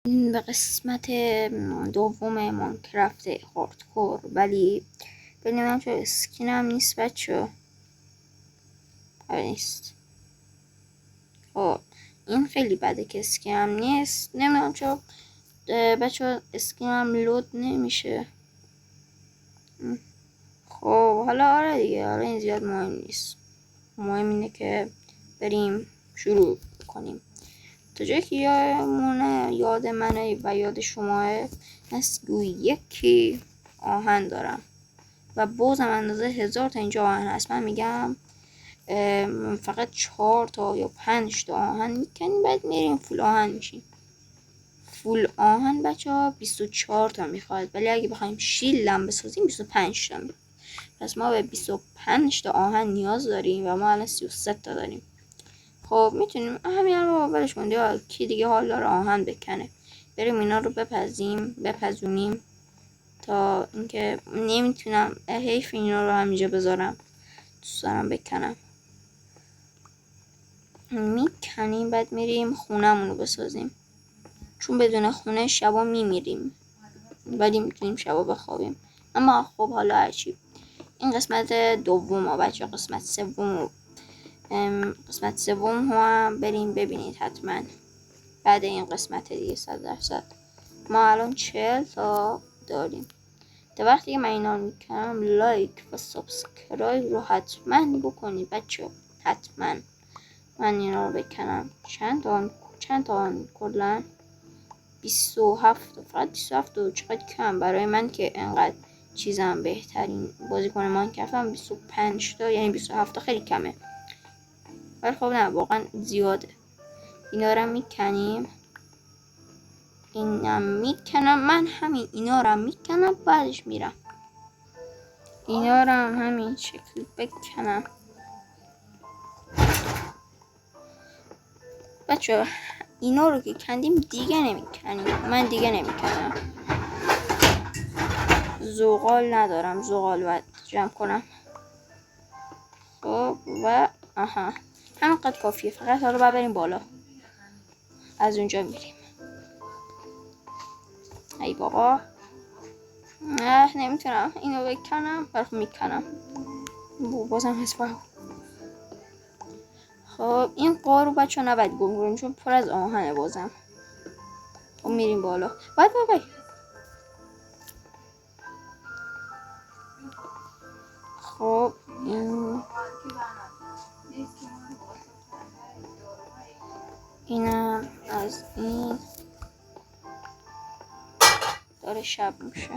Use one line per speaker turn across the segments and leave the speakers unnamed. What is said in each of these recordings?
به قسمت دوم ماینکرافت هاردکور، ولی ببینم چون اسکینم نیست بچه. نیست. خب این خیلی بده که اسکینم نیست. نمیدونم چون بچه اسکینم لود نمیشه. خب حالا آره دیگه، حالا این زیاد مهم نیست. مهم اینه که بریم شروع کنیم. تا جایی که یاد منه و یاد شماه، یکی آهن دارم و بازم اندازه 1000 تا اینجا آهن هست. من میگم فقط 4 تا یا 5 تا آهن میکنیم، بعد میریم فول آهن میشیم. فول آهن بچه ها 24 تا میخواد، ولی اگه بخوایم شیلم بسازیم 25 تا میخواد. پس ما به 25 تا آهن نیاز داریم و ما الان 33 تا داریم. خب میتونیم همین رو ولش کنیم، کی دیگه حال داره آهن بکنه. بریم اینا رو بپزونیم تا اینکه نمیتونم، حیف اینا رو همینجا بذارم، دوست دارم بکنم. میکنیم، بعد میریم خونه‌مون رو بسازیم، چون بدون خونه شبا میمیریم، ولی میتونیم شبا بخوابیم. اما خب حالا هرچی. این قسمت دوم بچه. قسمت سوم هم بریم ببینید حتما بعد این قسمت دیگه 100%. ما الان 40 تا داریم. تا وقتی که من اینا رو میکنم لایک و سابسکرایب رو حتما بکنید بچه، حتما. من اینا رو بکنم چند تا کلن 27. فقط 27 و چقدر کم برای من که انقدر چیزم. بهترین بازیکن ماینکرافتم 25 تا، یعنی 27 تا خیلی کمه، ولی خب نه واقعا زیاده. اینا رو میکنیم، اینم میکنم، من همین اینا رو میکنم، بعدش میرم اینا رو همین شکل بکنم بچه. اینا رو که کندیم دیگه نمیکنیم، من دیگه نمیکنم. زغال ندارم، زغال باید جمع کنم. خب و همینقدر کافیه. فقط حالا باید بریم بالا، از اونجا میریم. ای بابا نمیتونم اینو بکنم، برخ میکنم بازم حسابه. خب این قارو بچه نباید گم کنیم چون پر از آهنه بازم. خب میریم بالا. باید خب اینم از این داره شب میشه.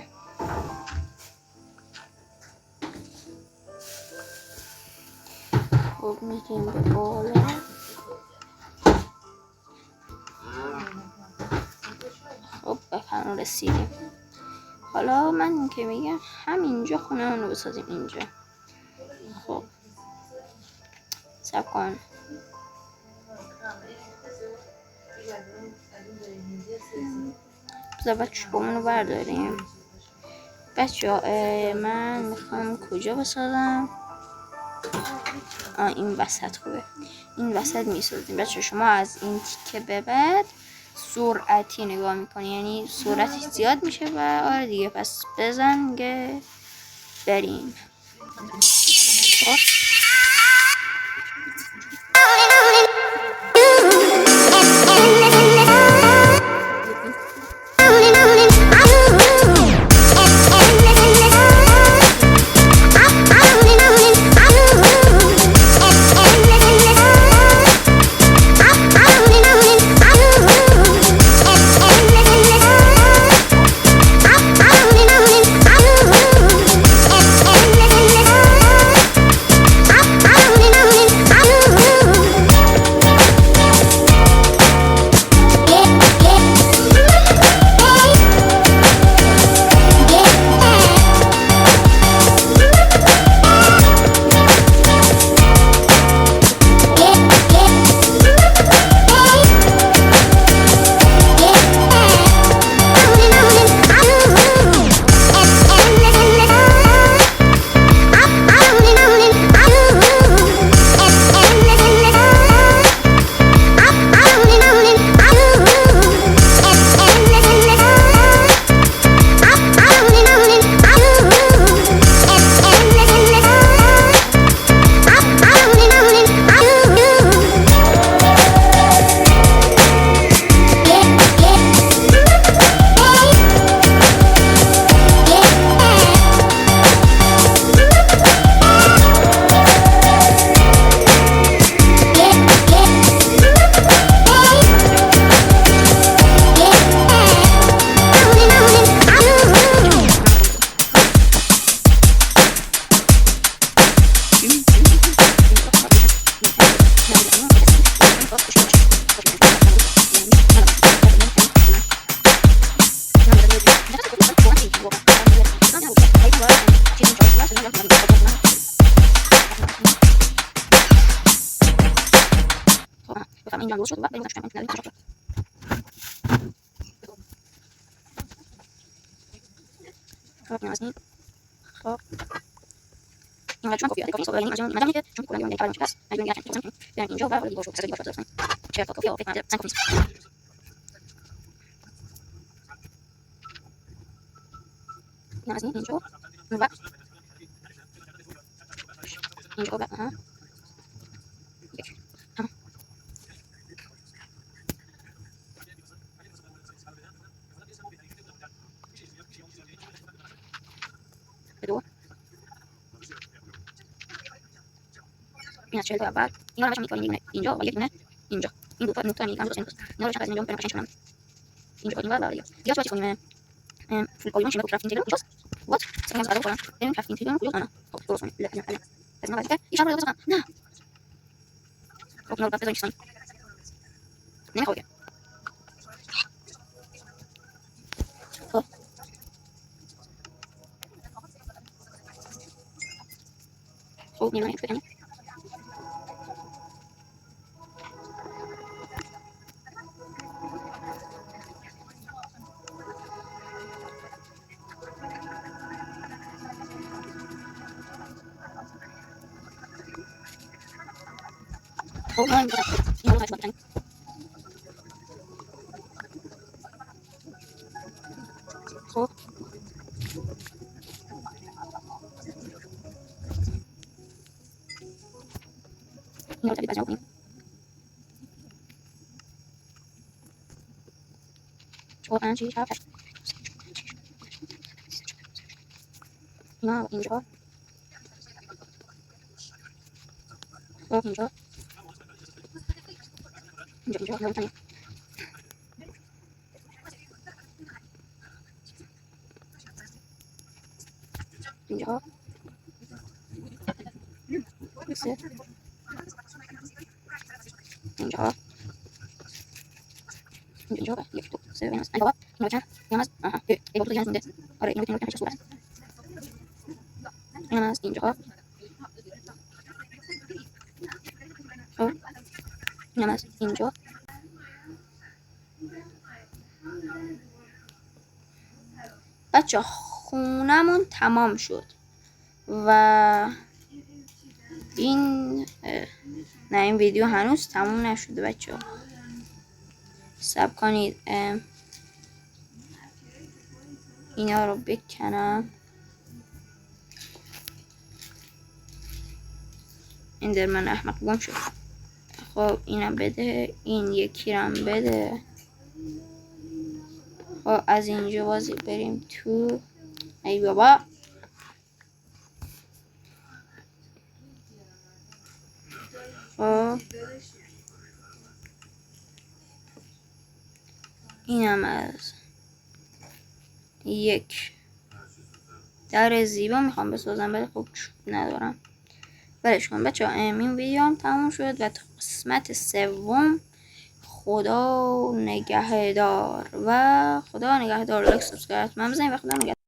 خب میریم به بالا. خب به پناه رسیدیم. حالا من که میگم همینجا خونه رو بسازیم اینجا. خب صبر کن. بذار بچه‌مون رو برداریم. بچه من میخوام کجا بسازم؟ این وسط خوبه. این وسط میسازیم بچه. شما از این تیکه به بعد سرعتی نگاه میکنی، یعنی سرعتش زیاد میشه و آره دیگه. پس بزن که بریم. خب اینم از این. خب اینقدر چون کافیه کافی صبح اینجا اینجا که چون کلا کارم هست اگه میگم که برم اینجا و ولی باشه کسی باشه چه تا کافی فکر کنم کافی اینم از این اینجا و اینجا و ها دو این از 40 تا اول اینا رو می‌کنیم دیگه اینجا و یک دونه اینجا این دو تا نقطه میگم درست نیست اینا رو چند از اینجا بریم پنج کنم اینجا این ور دیگه دیگه چی کنیم فول آیون شما کرافت اینتگرال اینجاست وات سعی کنم کنم بریم کرافت اینتگرال کجا انا خب درست کنیم لا لا از ما بعد ایش رو بزنم نه خب نور بزنیم چون نمیخواد خب خب میمونه فکر خب ما اینجا این رو هاش خب این رو تبدیل بزنیم چهار پنج شش هفت اینا اینجا خب اینجا اینجا اینجا اینجا سه اینجا اینجا یک دو سه اینجا اینجا چند اینجا آها ای بود جنس مونده آره اینو که صورت اینجا اینجا خب اینجا اینجا بچه خونمون تمام شد و این نه این ویدیو هنوز تموم نشده بچه صبر کنید اینا رو بکنم اندرمن احمق گم شد خب اینم بده این یکی رم بده خب از اینجا بازی بریم تو ای بابا خب اینم از یک در زیبا میخوام بسازم ولی خب ندارم برش کن بچه این ویدیو هم تموم شد و تا قسمت سوم خدا نگهدار و خدا نگهدار لایک سابسکرایب من بزنید و خدا نگهدار